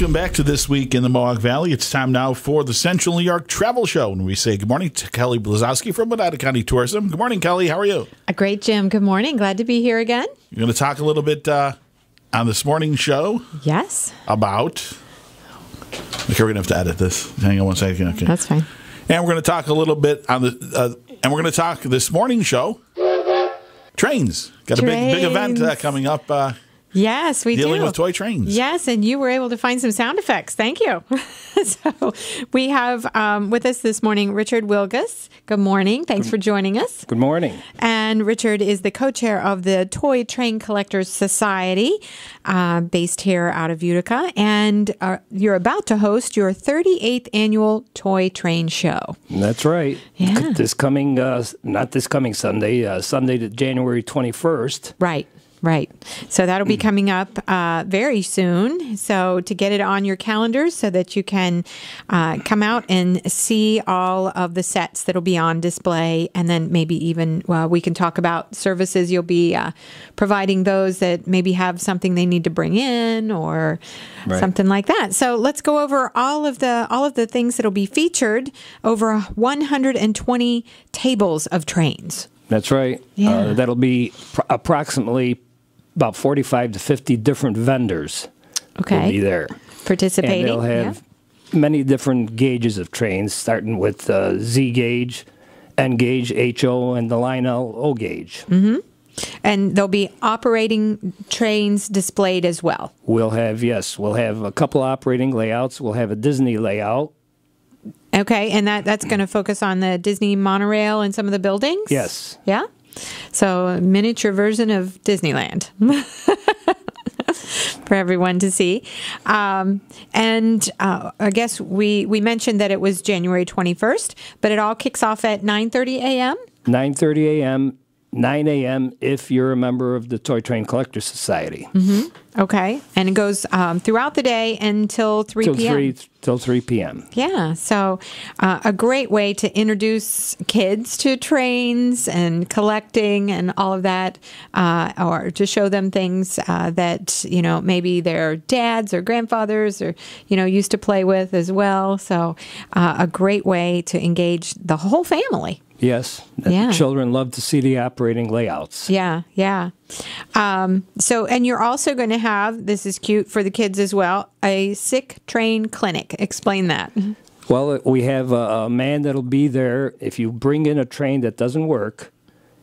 Welcome back to This Week in the Mohawk Valley. It's time now for the Central New York Travel Show. And we say good morning to Kelly Blazosky from Oneida County Tourism. Good morning, Kelly. How are you? Great, Jim. Good morning. Glad to be here again. You're going to talk a little bit on this morning's show. Yes. About... Okay, we're going to have to edit this. Hang on one second. Okay. That's fine. And we're going to talk a little bit on the... and we're going to talk this morning's show. Trains. Got a big event coming up. Yes, we do. Dealing with toy trains. Yes, and you were able to find some sound effects. Thank you. So we have with us this morning Richard Wilgus. Good morning. Thanks for joining us. Good morning. And Richard is the co-chair of the Toy Train Collectors Society, based here out of Utica. And you're about to host your 38th annual Toy Train Show. That's right. Yeah. This coming, not this coming Sunday, Sunday, January 21st. Right. Right. So that'll be coming up very soon. So to get it on your calendars so that you can come out and see all of the sets that'll be on display. And then maybe even we can talk about services you'll be providing those that maybe have something they need to bring in or something like that. So let's go over all of the things that'll be featured over 120 tables of trains. That's right. Yeah. That'll be approximately about 45 to 50 different vendors will be there. Participating. And they'll have many different gauges of trains, starting with Z gauge, N gauge, HO, and the line O gauge. Mm-hmm. And there'll be operating trains displayed as well. We'll have a couple operating layouts. We'll have a Disney layout. Okay, and that's going to focus on the Disney monorail and some of the buildings? Yes. Yeah? So a miniature version of Disneyland for everyone to see. And I guess we mentioned that it was January 21st, but it all kicks off at 9:30 a.m.? 9:30 a.m., 9 a.m. if you're a member of the Toy Train Collectors Society. Mm-hmm. Okay. And it goes throughout the day until 3 p.m.? Till 3 p.m. Yeah. So a great way to introduce kids to trains and collecting and all of that, or to show them things that, maybe their dads or grandfathers or, used to play with as well. So a great way to engage the whole family. Yes. Yeah. Children love to see the operating layouts. Yeah, yeah. So, and you're also going to have, this is cute for the kids as well, a sick train clinic. Explain that. Well, we have a man that'll be there. If you bring in a train that doesn't work,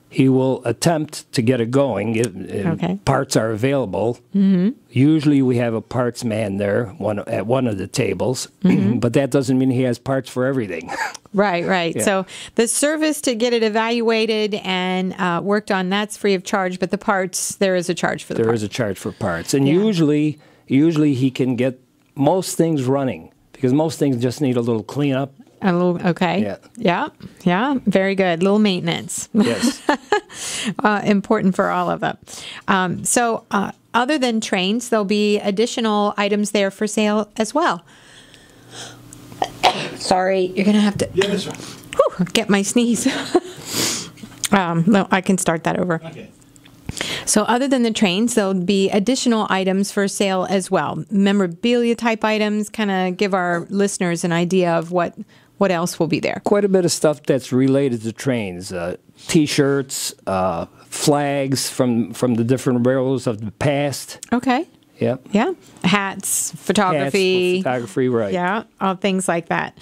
he will attempt to get it going if parts are available. Mm-hmm. Usually we have a parts man there at one of the tables, but that doesn't mean he has parts for everything. Right. Yeah. So the service to get it evaluated and worked on, that's free of charge, but the parts, there is a charge for the parts. There is a charge for parts. And usually he can get most things running because most things just need a little cleanup. A little, okay. Yeah. Very good. Little maintenance. Yes. Important for all of them. So other than trains, there'll be additional items there for sale as well. Sorry, you're going to have to get my sneeze. No, I can start that over. Okay. So other than the trains, there'll be additional items for sale as well. Memorabilia type items, kind of give our listeners an idea of what else will be there. Quite a bit of stuff that's related to trains. T-shirts, flags from the different railroads of the past. Okay. Yep. Yeah. Hats, photography. Photography, right. Yeah, all things like that.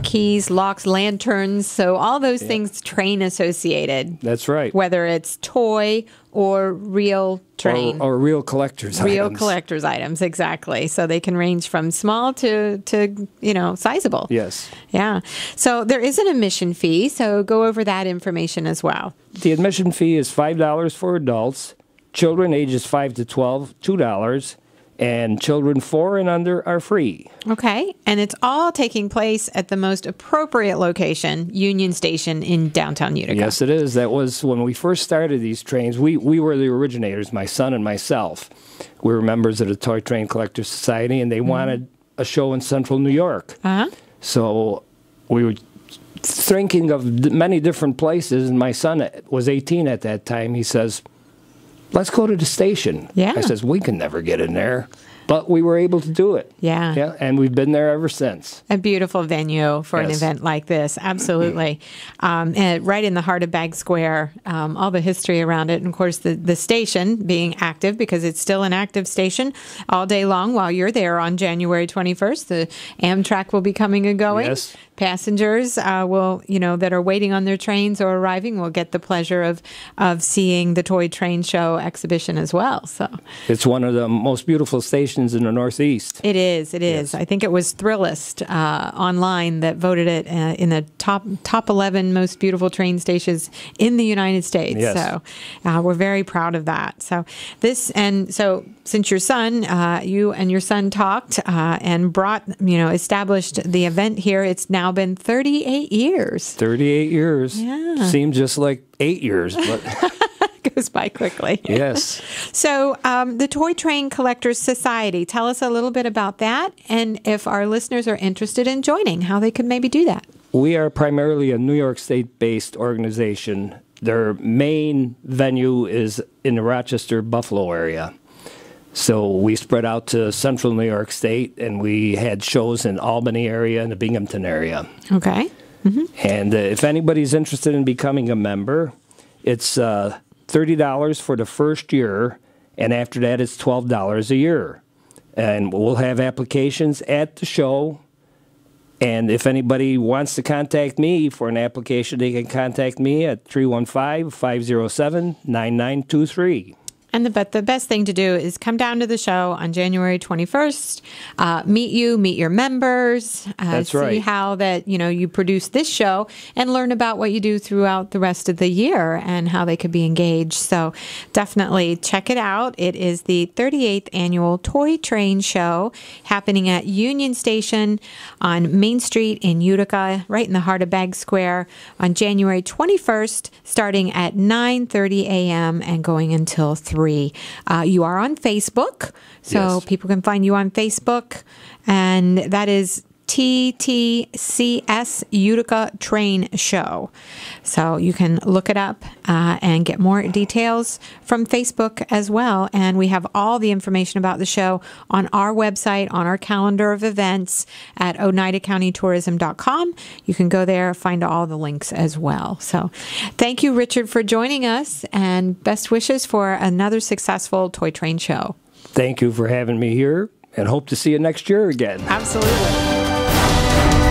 Keys, locks, lanterns. So all those things train associated. That's right. Whether it's toy or real train. Or real collector's items. Real collector's items, exactly. So they can range from small to sizable. Yes. Yeah. So there is an admission fee, so go over that information as well. The admission fee is $5 for adults. Children ages 5 to 12, $2, and children 4 and under are free. Okay, and it's all taking place at the most appropriate location, Union Station in downtown Utica. Yes, it is. That was when we first started these trains. We were the originators, my son and myself. We were members of the Toy Train Collectors Society, and they wanted a show in central New York. So we were thinking of many different places, and my son was 18 at that time. He says, let's go to the station. Yeah. I says, we can never get in there. But we were able to do it. Yeah. And we've been there ever since. A beautiful venue for an Yes. event like this. Absolutely. And right in the heart of Bag Square, all the history around it. And of course, the station being active, because it's still an active station all day long while you're there on January 21st. The Amtrak will be coming and going. Yes. Passengers will, that are waiting on their trains or arriving will get the pleasure of seeing the toy train show exhibition as well. So It's one of the most beautiful stations in the Northeast. it is. It is. Yes. I think it was Thrillist online that voted it in the top 11 most beautiful train stations in the United States. Yes. So we're very proud of that. So since your son, you and your son talked and brought, established the event here, it's now been 38 years. 38 years. Yeah. Seems just like 8 years, but Goes by quickly. yes. So the Toy Train Collectors Society, tell us a little bit about that, and if our listeners are interested in joining, how they could maybe do that. We are primarily a New York State-based organization. Their main venue is in the Rochester, Buffalo area. So we spread out to central New York State, and we had shows in Albany area and the Binghamton area. Okay. And if anybody's interested in becoming a member, it's $30 for the first year, and after that it's $12 a year. And we'll have applications at the show. And if anybody wants to contact me for an application, they can contact me at 315-507-9923. And the best thing to do is come down to the show on January 21st, meet your members, That's see right. how that, you produce this show, and learn about what you do throughout the rest of the year and how they could be engaged. So definitely check it out. It is the 38th annual Toy Train Show happening at Union Station on Main Street in Utica, right in the heart of Bag Square, on January 21st, starting at 9:30 a.m. and going until 3. You are on Facebook, so Yes. people can find you on Facebook, and that is TTCS Utica Train Show. So you can look it up and get more details from Facebook as well. And we have all the information about the show on our website, on our calendar of events at oneidacountytourism.com. You can go there, find all the links as well. So thank you, Richard, for joining us, and best wishes for another successful toy train show. Thank you for having me here, and hope to see you next year again. Absolutely.